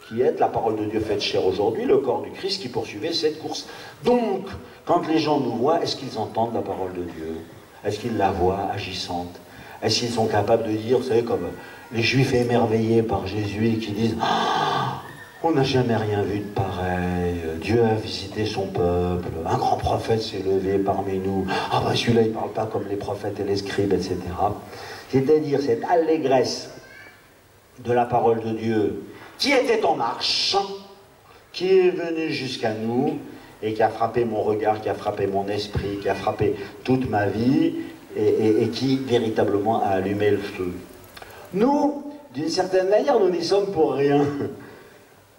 qui êtes la parole de Dieu faite chair aujourd'hui, le corps du Christ qui poursuivait cette course. Donc, quand les gens nous voient, est-ce qu'ils entendent la parole de Dieu? Est-ce qu'ils la voient agissante? Est-ce qu'ils sont capables de dire, vous savez, comme les Juifs émerveillés par Jésus et qui disent ah, on n'a jamais rien vu de pareil, Dieu a visité son peuple, un grand prophète s'est levé parmi nous, ah ben celui-là il ne parle pas comme les prophètes et les scribes, etc. C'est-à-dire cette allégresse de la parole de Dieu qui était en marche, qui est venue jusqu'à nous et qui a frappé mon regard, qui a frappé mon esprit, qui a frappé toute ma vie et qui véritablement a allumé le feu. Nous, d'une certaine manière, nous n'y sommes pour rien.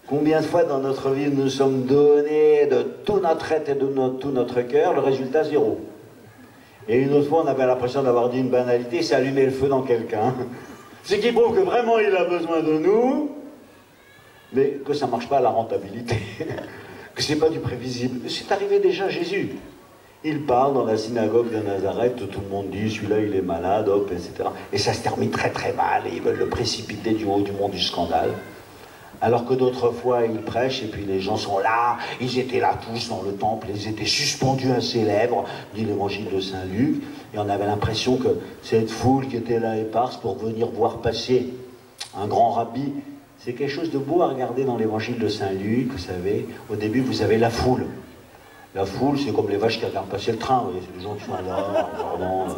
Combien de fois dans notre vie nous sommes donnés de tout notre être et de tout notre cœur, le résultat zéro. Et une autre fois, on avait l'impression d'avoir dit une banalité, c'est allumer le feu dans quelqu'un. Ce qui prouve que vraiment il a besoin de nous, mais que ça ne marche pas à la rentabilité, que ce n'est pas du prévisible. C'est arrivé déjà à Jésus. Il parle dans la synagogue de Nazareth, tout le monde dit celui-là il est malade, hop, etc. Et ça se termine très très mal, et ils veulent le précipiter du haut du mont du scandale. Alors que d'autres fois il prêche, et puis les gens sont là, ils étaient là tous dans le temple, ils étaient suspendus à ses lèvres, dit l'évangile de Saint Luc, et on avait l'impression que cette foule qui était là éparse pour venir voir passer un grand rabbi, c'est quelque chose de beau à regarder dans l'évangile de Saint Luc, vous savez, au début vous avez la foule. La foule, c'est comme les vaches qui regardent passer le train, vous voyez, c'est des gens qui sont là, regardant.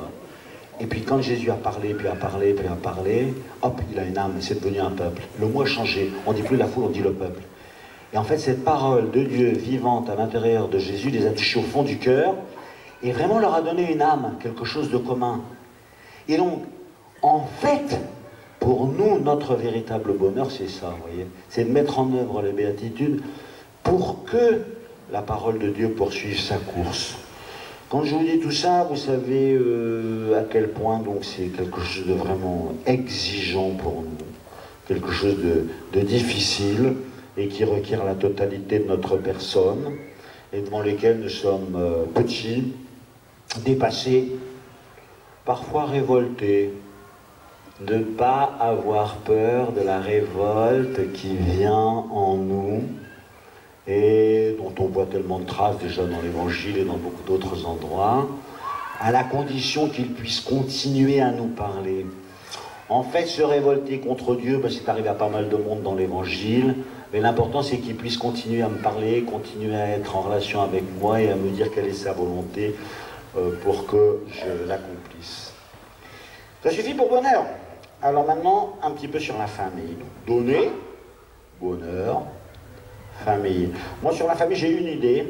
Et puis quand Jésus a parlé, puis a parlé, puis a parlé, hop, il a une âme, et c'est devenu un peuple. Le mot a changé, on ne dit plus la foule, on dit le peuple. Et en fait, cette parole de Dieu vivante à l'intérieur de Jésus les a touchés au fond du cœur, et vraiment leur a donné une âme, quelque chose de commun. Et donc, en fait, pour nous, notre véritable bonheur, c'est ça, vous voyez, c'est de mettre en œuvre les béatitudes pour que la parole de Dieu poursuive sa course. Quand je vous dis tout ça, vous savez à quel point donc c'est quelque chose de vraiment exigeant pour nous, quelque chose de difficile et qui requiert la totalité de notre personne et devant lesquels nous sommes petits, dépassés, parfois révoltés, de ne pas avoir peur de la révolte qui vient en nous et dont on voit tellement de traces déjà dans l'Évangile et dans beaucoup d'autres endroits, à la condition qu'il puisse continuer à nous parler. En fait, se révolter contre Dieu, ben, c'est arrivé à pas mal de monde dans l'Évangile, mais l'important c'est qu'il puisse continuer à me parler, continuer à être en relation avec moi et à me dire quelle est sa volonté pour que je l'accomplisse. Ça suffit pour bonheur. Alors maintenant, un petit peu sur la famille. Donc, donner, bonheur, famille. Moi, sur la famille, j'ai une idée.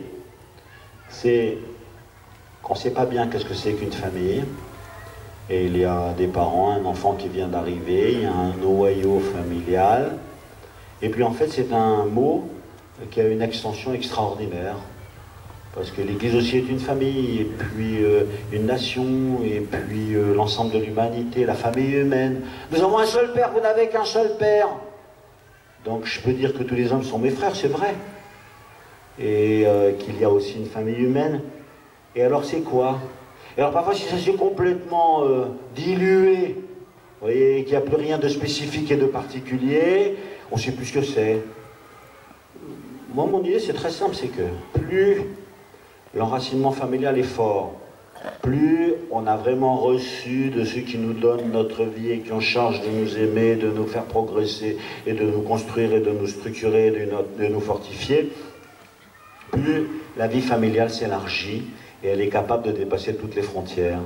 C'est qu'on ne sait pas bien qu'est-ce que c'est qu'une famille. Et il y a des parents, un enfant qui vient d'arriver, il y a un noyau familial. Et puis, en fait, c'est un mot qui a une extension extraordinaire. Parce que l'Église aussi est une famille, et puis une nation, et puis l'ensemble de l'humanité, la famille humaine. Nous avons un seul Père, vous n'avez qu'un seul Père. Donc je peux dire que tous les hommes sont mes frères, c'est vrai. Et qu'il y a aussi une famille humaine. Et alors c'est quoi? Et alors parfois si ça s'est complètement dilué, vous voyez, qu'il n'y a plus rien de spécifique et de particulier, on ne sait plus ce que c'est. Moi mon idée c'est très simple, c'est que plus l'enracinement familial est fort, plus on a vraiment reçu de ceux qui nous donnent notre vie et qui ont charge de nous aimer, de nous faire progresser et de nous construire et de nous structurer, de nous fortifier, plus la vie familiale s'élargit et elle est capable de dépasser toutes les frontières.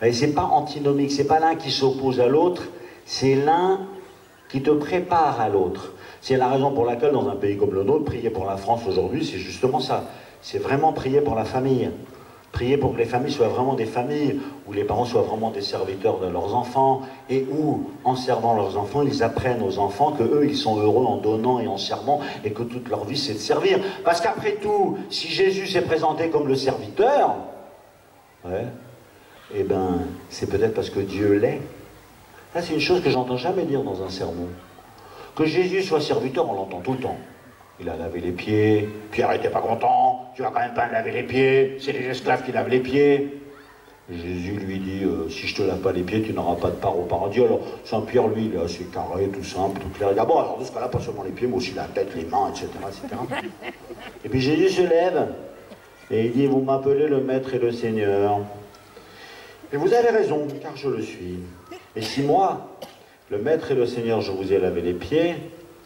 Et c'est pas antinomique, c'est pas l'un qui s'oppose à l'autre, c'est l'un qui te prépare à l'autre. C'est la raison pour laquelle, dans un pays comme le nôtre, prier pour la France aujourd'hui, c'est justement ça. C'est vraiment prier pour la famille. Prier pour que les familles soient vraiment des familles, où les parents soient vraiment des serviteurs de leurs enfants, et où, en servant leurs enfants, ils apprennent aux enfants que eux, ils sont heureux en donnant et en servant, et que toute leur vie, c'est de servir. Parce qu'après tout, si Jésus s'est présenté comme le serviteur, ouais, eh ben, c'est peut-être parce que Dieu l'est. Ça, c'est une chose que j'entends jamais dire dans un sermon. Que Jésus soit serviteur, on l'entend tout le temps. Il a lavé les pieds, Pierre n'était pas content, tu vas quand même pas me laver les pieds, c'est les esclaves qui lavent les pieds. Jésus lui dit, si je te lave pas les pieds, tu n'auras pas de part au paradis. Alors Saint-Pierre, lui, il est assez carré, tout simple, tout clair. Il dit, ah bon, alors dans ce cas-là, pas seulement les pieds, mais aussi la tête, les mains, etc. etc. Et puis Jésus se lève, et il dit, vous m'appelez le Maître et le Seigneur. Et vous avez raison, car je le suis. Et si moi, le Maître et le Seigneur, je vous ai lavé les pieds,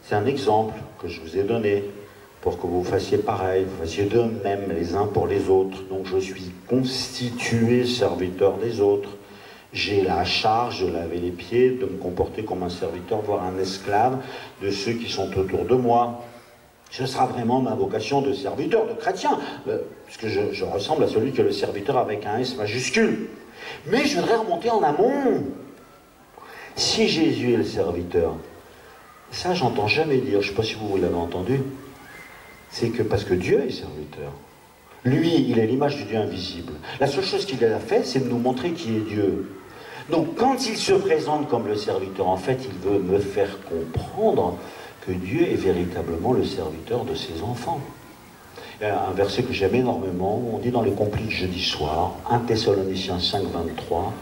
c'est un exemple que je vous ai donné pour que vous fassiez pareil, vous fassiez de même les uns pour les autres. Donc je suis constitué serviteur des autres. J'ai la charge de laver les pieds, de me comporter comme un serviteur, voire un esclave de ceux qui sont autour de moi. Ce sera vraiment ma vocation de serviteur, de chrétien, puisque je ressemble à celui qui est le serviteur avec un S majuscule. Mais je voudrais remonter en amont. Si Jésus est le serviteur, ça j'entends jamais dire, je ne sais pas si vous l'avez entendu, c'est que parce que Dieu est serviteur. Lui, il est l'image du Dieu invisible. La seule chose qu'il a fait, c'est de nous montrer qui est Dieu. Donc quand il se présente comme le serviteur, en fait, il veut me faire comprendre que Dieu est véritablement le serviteur de ses enfants. Il y a un verset que j'aime énormément, on dit dans les complis de jeudi soir, 1 Thessaloniciens 5, 23,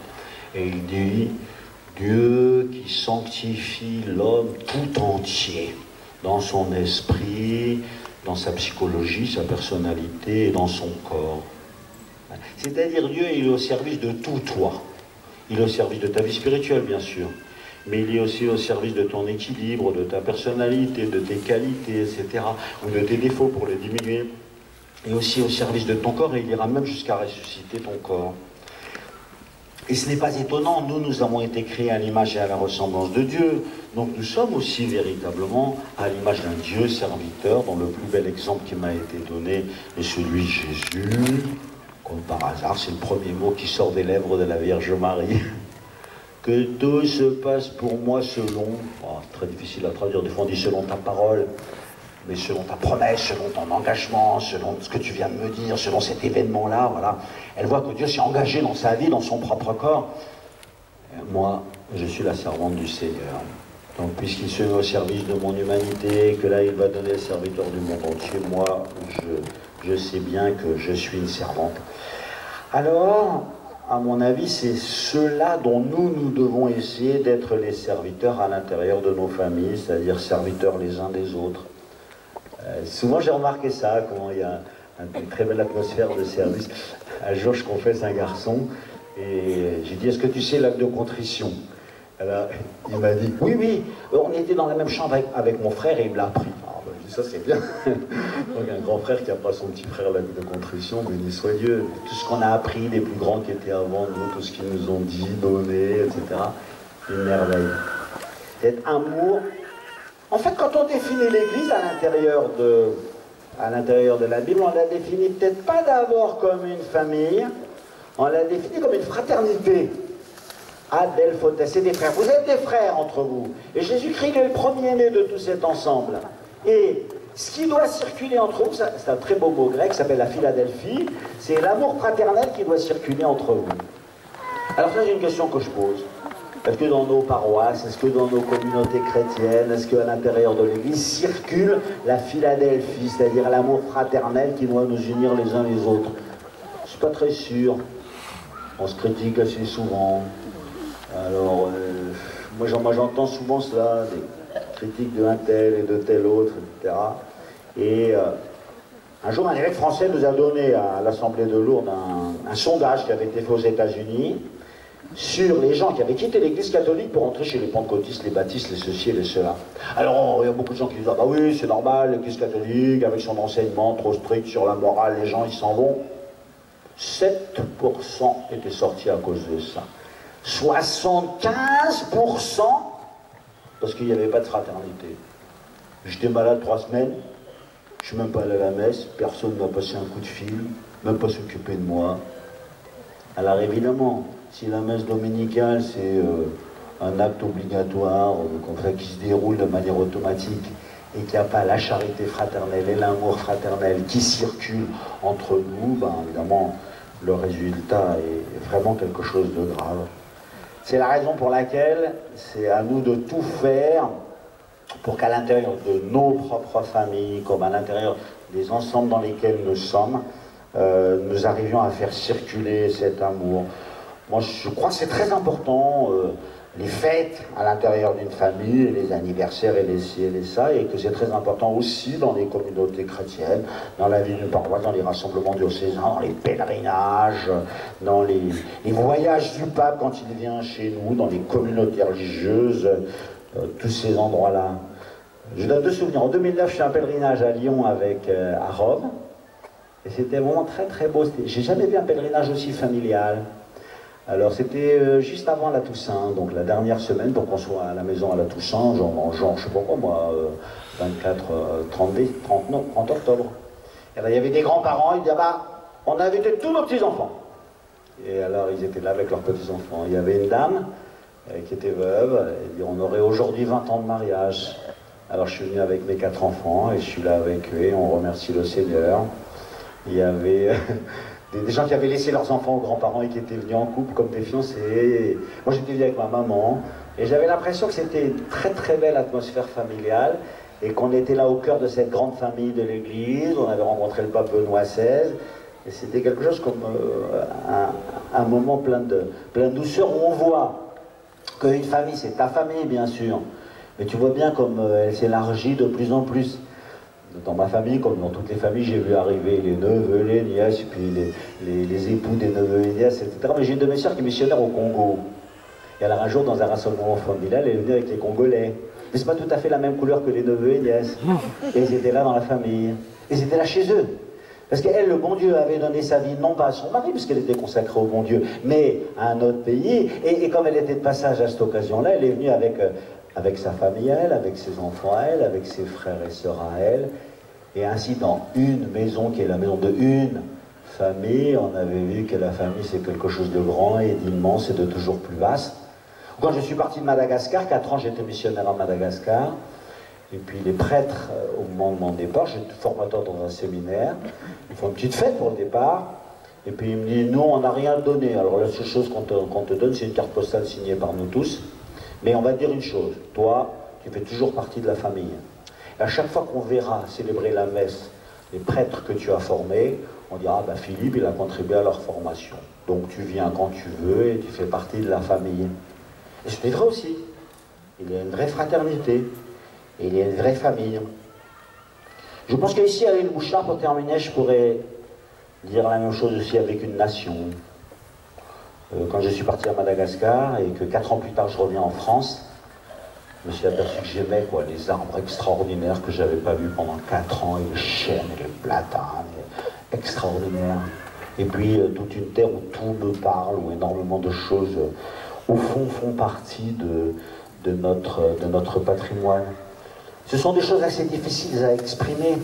et il dit « Dieu qui sanctifie l'homme tout entier, dans son esprit, dans sa psychologie, sa personnalité et dans son corps. » C'est-à-dire Dieu, il est au service de tout toi. Il est au service de ta vie spirituelle, bien sûr, mais il est aussi au service de ton équilibre, de ta personnalité, de tes qualités, etc., ou de tes défauts pour les diminuer, et aussi au service de ton corps, et il ira même jusqu'à ressusciter ton corps. Et ce n'est pas étonnant, nous avons été créés à l'image et à la ressemblance de Dieu, donc nous sommes aussi véritablement à l'image d'un Dieu serviteur, dont le plus bel exemple qui m'a été donné est celui de Jésus, comme par hasard, c'est le premier mot qui sort des lèvres de la Vierge Marie. Que tout se passe pour moi selon, très difficile à traduire, des fois on dit selon ta parole, mais selon ta promesse, selon ton engagement, selon ce que tu viens de me dire, selon cet événement-là, voilà. Elle voit que Dieu s'est engagé dans sa vie, dans son propre corps. Et moi, je suis la servante du Seigneur. Donc, puisqu'il se met au service de mon humanité, que là, il va donner le serviteur du monde entier, moi, je sais bien que je suis une servante. Alors, à mon avis, c'est cela dont nous devons essayer d'être les serviteurs à l'intérieur de nos familles, c'est-à-dire serviteurs les uns des autres. Souvent j'ai remarqué ça, comment il y a une très belle atmosphère de service. Un jour je confesse un garçon et j'ai dit, est-ce que tu sais l'acte de contrition? Alors, il m'a dit, oui, on était dans la même chambre avec mon frère et il me l'a appris. Alors, je dis, ça c'est bien. Donc un grand frère qui apprend à son petit frère l'acte de contrition, béni soit Dieu. Tout ce qu'on a appris, les plus grands qui étaient avant nous, tout ce qu'ils nous ont dit, donné, etc. Une merveille. Cet amour. En fait, quand on définit l'Église à l'intérieur de la Bible, on la définit peut-être pas d'abord comme une famille, on la définit comme une fraternité. Adelphotes, c'est des frères. Vous êtes des frères entre vous. Et Jésus-Christ est le premier-né de tout cet ensemble. Et ce qui doit circuler entre vous, c'est un très beau mot grec qui s'appelle la Philadelphie, c'est l'amour fraternel qui doit circuler entre vous. Alors ça, j'ai une question que je pose. Est-ce que dans nos paroisses, est-ce que dans nos communautés chrétiennes, est-ce qu'à l'intérieur de l'Église circule la Philadelphie, c'est-à-dire l'amour fraternel qui doit nous unir les uns les autres? Je ne suis pas très sûr. On se critique assez souvent. Alors, moi j'entends souvent cela, des critiques de un tel et de tel autre, etc. Et un jour, un évêque français nous a donné à l'Assemblée de Lourdes un sondage qui avait été fait aux États-Unis. sur les gens qui avaient quitté l'église catholique pour entrer chez les pentecôtistes, les baptistes, les ceci et les cela. Alors, il y a beaucoup de gens qui disent, ah bah oui, c'est normal, l'église catholique, avec son enseignement trop strict sur la morale, les gens, ils s'en vont. 7% étaient sortis à cause de ça. 75% parce qu'il n'y avait pas de fraternité. J'étais malade 3 semaines, je suis même pas allé à la messe, personne ne m'a passé un coup de fil, même pas s'occuper de moi. Alors évidemment, si la messe dominicale c'est un acte obligatoire qui se déroule de manière automatique et qu'il n'y a pas la charité fraternelle et l'amour fraternel qui circulent entre nous, ben évidemment le résultat est vraiment quelque chose de grave. C'est la raison pour laquelle c'est à nous de tout faire pour qu'à l'intérieur de nos propres familles, comme à l'intérieur des ensembles dans lesquels nous sommes, nous arrivions à faire circuler cet amour. Moi, je crois que c'est très important, les fêtes à l'intérieur d'une famille, les anniversaires et les ci et les ça, et que c'est très important aussi dans les communautés chrétiennes, dans la vie d'une paroisse, dans les rassemblements diocésains, dans les pèlerinages, dans les voyages du pape quand il vient chez nous, dans les communautés religieuses, tous ces endroits-là. Je donne 2 souvenirs. En 2009, je fais un pèlerinage à Lyon à Rome, et c'était vraiment très très beau. J'ai jamais vu un pèlerinage aussi familial. Alors c'était juste avant la Toussaint, donc la dernière semaine pour qu'on soit à la maison à la Toussaint, genre je sais pas quoi moi, 30 octobre. Et là il y avait des grands-parents, ils disaient bah on a invité tous nos petits-enfants. Et alors ils étaient là avec leurs petits-enfants. Il y avait une dame qui était veuve, elle dit on aurait aujourd'hui 20 ans de mariage. Alors je suis venu avec mes 4 enfants et je suis là avec eux et on remercie le Seigneur. Il y avait des gens qui avaient laissé leurs enfants aux grands-parents et qui étaient venus en couple comme des fiancés. Moi j'étais venu avec ma maman et j'avais l'impression que c'était une très très belle atmosphère familiale et qu'on était là au cœur de cette grande famille de l'église. On avait rencontré le pape Benoît XVI et c'était quelque chose comme un moment plein de douceur où on voit qu'une famille c'est ta famille bien sûr, mais tu vois bien comme elle s'élargit de plus en plus. Dans ma famille, comme dans toutes les familles, j'ai vu arriver les neveux, les nièces, et puis les époux des neveux et nièces, etc. Mais j'ai une de mes sœurs qui est missionnaire au Congo. Et alors un jour, dans un rassemblement familial, elle est venue avec les Congolais. Mais c'est pas tout à fait la même couleur que les neveux et nièces. Et ils étaient là dans la famille. Et ils étaient là chez eux. Parce qu'elle, le bon Dieu, avait donné sa vie, non pas à son mari, puisqu'elle était consacrée au bon Dieu, mais à un autre pays. Et comme elle était de passage à cette occasion-là, elle est venue avec sa famille à elle, avec ses enfants à elle, avec ses frères et sœurs à elle. Et ainsi, dans une maison qui est la maison de une famille, on avait vu que la famille c'est quelque chose de grand et d'immense et de toujours plus vaste. Quand je suis parti de Madagascar, 4 ans j'étais missionnaire à Madagascar, et puis les prêtres, au moment de mon départ, j'étais formateur dans un séminaire, ils font une petite fête pour le départ, et puis ils me disent, nous on n'a rien donné, alors la seule chose qu'on te donne c'est une carte postale signée par nous tous, mais on va te dire une chose, toi, tu fais toujours partie de la famille. Et à chaque fois qu'on verra célébrer la messe les prêtres que tu as formés, on dira, bah Philippe, il a contribué à leur formation. Donc tu viens quand tu veux et tu fais partie de la famille. Et c'est vrai aussi. Il y a une vraie fraternité. Et il y a une vraie famille. Je pense qu'ici, avec le Bouchard, pour terminer, je pourrais dire la même chose aussi avec une nation. Quand je suis parti à Madagascar et que 4 ans plus tard, je reviens en France, je me suis aperçu que j'aimais les arbres extraordinaires que je n'avais pas vus pendant 4 ans, et les chênes, et les platanes, extraordinaires. Et puis toute une terre où tout me parle, où énormément de choses, au fond, font partie de notre patrimoine. Ce sont des choses assez difficiles à exprimer.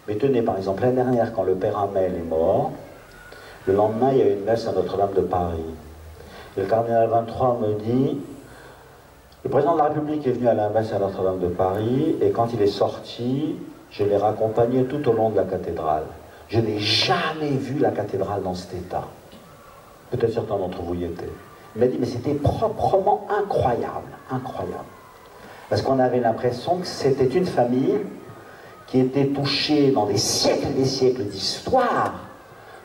Mais tenez, par exemple, l'année dernière, quand le père Hamel est mort, le lendemain, il y a eu une messe à Notre-Dame de Paris. Et le cardinal 23 me dit... Le président de la République est venu à la messe à Notre-Dame de Paris et quand il est sorti, je l'ai raccompagné tout au long de la cathédrale. Je n'ai jamais vu la cathédrale dans cet état. Peut-être certains d'entre vous y étaient. Il m'a dit, mais c'était proprement incroyable, incroyable. Parce qu'on avait l'impression que c'était une famille qui était touchée dans des siècles d'histoire.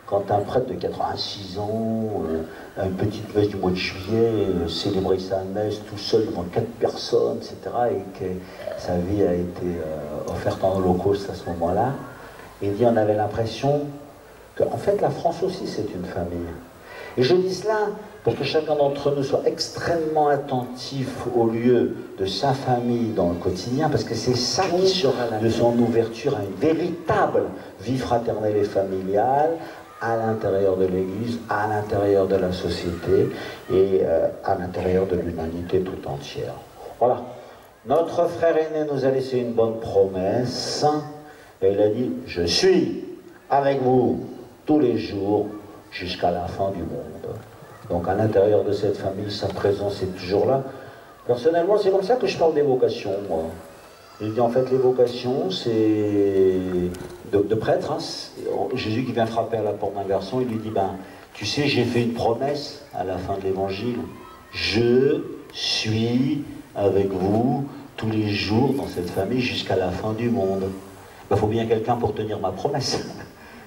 Quand un prêtre de 86 ans, à une petite messe du mois de juillet, célébrait sa messe tout seul devant 4 personnes, etc., et que sa vie a été offerte en holocauste à ce moment-là, il dit, on avait l'impression qu'en fait la France aussi c'est une famille. Et je dis cela pour que chacun d'entre nous soit extrêmement attentif au lieu de sa famille dans le quotidien, parce que c'est ça qui sera de son ouverture à une véritable vie fraternelle et familiale, à l'intérieur de l'Église, à l'intérieur de la société et à l'intérieur de l'humanité tout entière. Voilà. Notre frère aîné nous a laissé une bonne promesse et il a dit « Je suis avec vous tous les jours jusqu'à la fin du monde ». Donc à l'intérieur de cette famille, sa présence est toujours là. Personnellement, c'est comme ça que je parle des vocations, moi. Je dis en fait, les vocations, c'est de prêtre. Hein. Jésus qui vient frapper à la porte d'un garçon, il lui dit, ben, tu sais, j'ai fait une promesse à la fin de l'évangile. Je suis avec vous tous les jours dans cette famille jusqu'à la fin du monde. Il faut bien quelqu'un pour tenir ma promesse.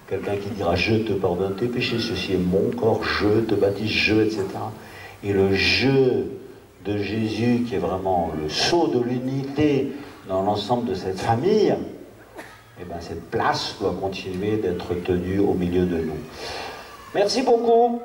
Quelqu'un qui dira, je te pardonne tes péchés, ceci est mon corps, je te baptise, je, etc. Et le je de Jésus, qui est vraiment le sceau de l'unité dans l'ensemble de cette famille, eh bien, cette place doit continuer d'être tenue au milieu de nous. Merci beaucoup.